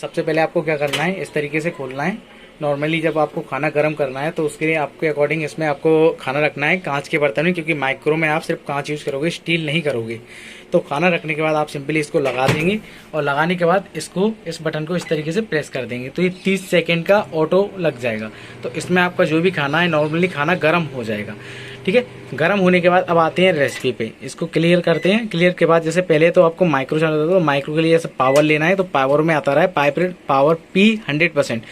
सबसे पहले आपको क्या करना है, इस तरीके से खोलना है। नॉर्मली जब आपको खाना गर्म करना है तो उसके लिए आपके अकॉर्डिंग इसमें आपको खाना रखना है कांच के बर्तन में, क्योंकि माइक्रो में आप सिर्फ कांच यूज़ करोगे, स्टील नहीं करोगे। तो खाना रखने के बाद आप सिंपली इसको लगा देंगे और लगाने के बाद इसको इस बटन को इस तरीके से प्रेस कर देंगे तो ये 30 सेकेंड का ऑटो लग जाएगा। तो इसमें आपका जो भी खाना है नॉर्मली खाना गर्म हो जाएगा। ठीक है, गर्म होने के बाद अब आते हैं रेसिपी पे, इसको क्लियर करते हैं। क्लियर के बाद जैसे पहले तो आपको माइक्रो चलाना था, तो माइक्रो के लिए जैसे पावर लेना है तो पावर में आता रहा है पावर P 100%।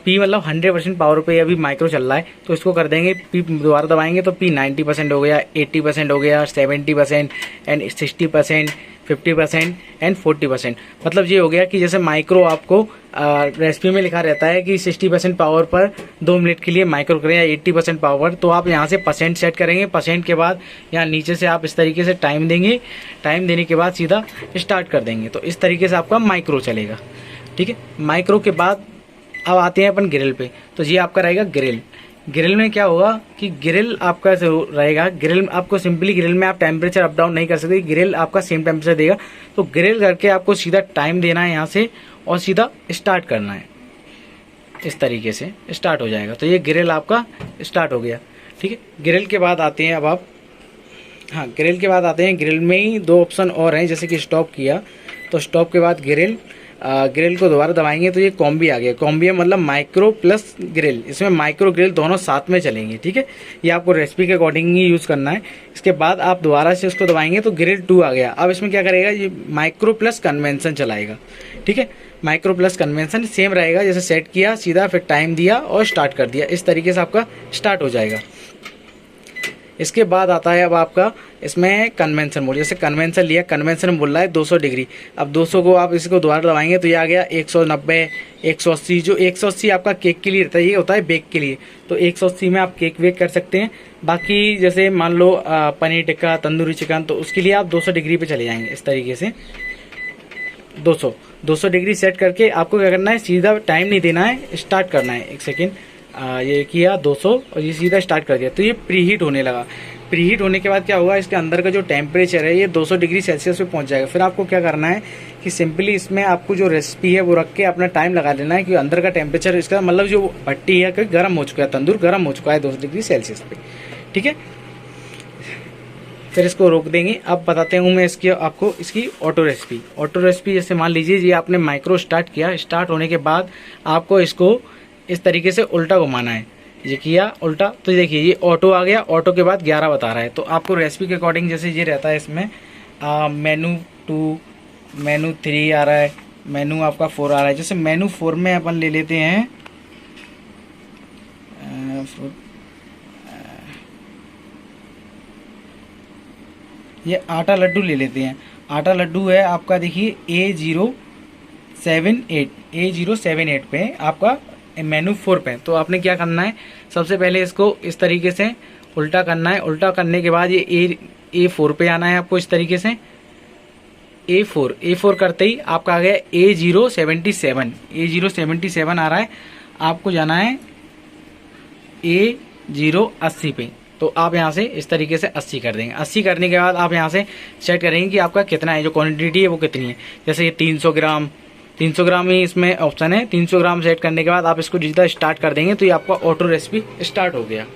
P मतलब 100% पावर पे अभी माइक्रो चल रहा है, तो इसको कर देंगे P दोबारा दबाएंगे तो P 90% हो गया, 80% हो गया, 70% एंड 60%, 50% एंड 40%। मतलब ये हो गया कि जैसे माइक्रो आपको रेसिपी में लिखा रहता है कि 60% पावर पर 2 मिनट के लिए माइक्रो करें या 80% पावर, तो आप यहाँ से परसेंट सेट करेंगे। परसेंट के बाद यहाँ नीचे से आप इस तरीके से टाइम देंगे, टाइम देने के बाद सीधा स्टार्ट कर देंगे, तो इस तरीके से आपका माइक्रो चलेगा। ठीक है, माइक्रो के बाद अब आते हैं अपन ग्रिल पे। तो ये आपका रहेगा ग्रिल। ग्रिल में क्या होगा कि ग्रिल आपका जो रहेगा, ग्रिल आपको सिंपली ग्रिल में आप टेम्परेचर अप डाउन नहीं कर सकते, ग्रिल आपका सेम टेम्परेचर देगा। तो ग्रिल करके आपको सीधा टाइम देना है यहाँ से और सीधा स्टार्ट करना है, इस तरीके से स्टार्ट हो जाएगा। तो ये ग्रिल आपका स्टार्ट हो गया। ठीक है, ग्रिल के बाद आते हैं अब आप, हाँ ग्रिल के बाद आते हैं, ग्रिल में ही 2 ऑप्शन और हैं, जैसे कि स्टॉप किया तो स्टॉप के बाद ग्रिल को दोबारा दबाएंगे तो ये कॉम्बी आ गया। कॉम्बी मतलब माइक्रो प्लस ग्रिल, इसमें माइक्रो ग्रिल दोनों साथ में चलेंगे। ठीक है, ये आपको रेसिपी के अकॉर्डिंग ही यूज़ करना है। इसके बाद आप दोबारा से उसको दबाएंगे तो ग्रिल 2 आ गया। अब इसमें क्या करेगा, ये माइक्रो प्लस कन्वेंशन चलाएगा। ठीक है, माइक्रो प्लस कन्वेंशन सेम रहेगा, जैसे सेट किया सीधा फिर टाइम दिया और स्टार्ट कर दिया, इस तरीके से आपका स्टार्ट हो जाएगा। इसके बाद आता है अब आपका इसमें कन्वेंशन मोड। जैसे कन्वेंशन लिया, कन्वेंशन बोल रहा है 200 डिग्री। अब 200 को आप इसको दोबारा दबाएंगे तो ये आ गया 190, 180। जो 180 आपका केक के लिए रहता है, ये होता है बेक के लिए। तो 180 में आप केक वेक कर सकते हैं। बाकी जैसे मान लो पनीर टिक्का, तंदूरी चिकन, तो उसके लिए आप 200 डिग्री पे चले जाएंगे। इस तरीके से 200 डिग्री सेट करके आपको क्या करना है, सीधा टाइम नहीं देना है, स्टार्ट करना है। 1 सेकेंड, ये किया 200 और ये सीधा स्टार्ट कर दिया तो ये प्रीहीट होने लगा। प्रीहीट होने के बाद क्या होगा, इसके अंदर का जो टेम्परेचर है ये 200 डिग्री सेल्सियस पे पहुंच जाएगा। फिर आपको क्या करना है कि सिंपली इसमें आपको जो रेसिपी है वो रख के अपना टाइम लगा लेना है, क्योंकि अंदर का टेम्परेचर इसका मतलब जो भट्टी है गर्म हो चुका है, तंदूर गर्म हो चुका है 200 डिग्री सेल्सियस पे। ठीक है, फिर इसको रोक देंगे। अब बताते हूँ मैं आपको इसकी ऑटो रेसिपी। जैसे मान लीजिए ये आपने माइक्रो स्टार्ट किया, स्टार्ट होने के बाद आपको इसको इस तरीके से उल्टा घुमाना है। ये किया उल्टा तो देखिए ये ऑटो आ गया, ऑटो के बाद 11 बता रहा है। तो आपको रेसिपी के अकॉर्डिंग जैसे ये रहता है, इसमें मेनू 2, मेनू 3 आ रहा है, मेनू आपका 4 आ रहा है। जैसे मेनू 4 में अपन ले लेते हैं ये आटा लड्डू ले लेते हैं। आटा लड्डू है आपका, देखिए A078 पे आपका मेनू 4 पे। तो आपने क्या करना है, सबसे पहले इसको इस तरीके से उल्टा करना है। उल्टा करने के बाद ये A4 पे आना है आपको, इस तरीके से A4 करते ही आपका आ गया A077 आ रहा है। आपको जाना है A080 पे। तो आप यहाँ से इस तरीके से 80 कर देंगे। 80 करने के बाद आप यहाँ से सेट करेंगे कि आपका कितना है, जो क्वांटिटी है वो कितनी है। जैसे ये 300 ग्राम ही इसमें ऑप्शन है। 300 ग्राम सेट करने के बाद आप इसको जितना स्टार्ट कर देंगे तो ये आपका ऑटो रेसिपी स्टार्ट हो गया।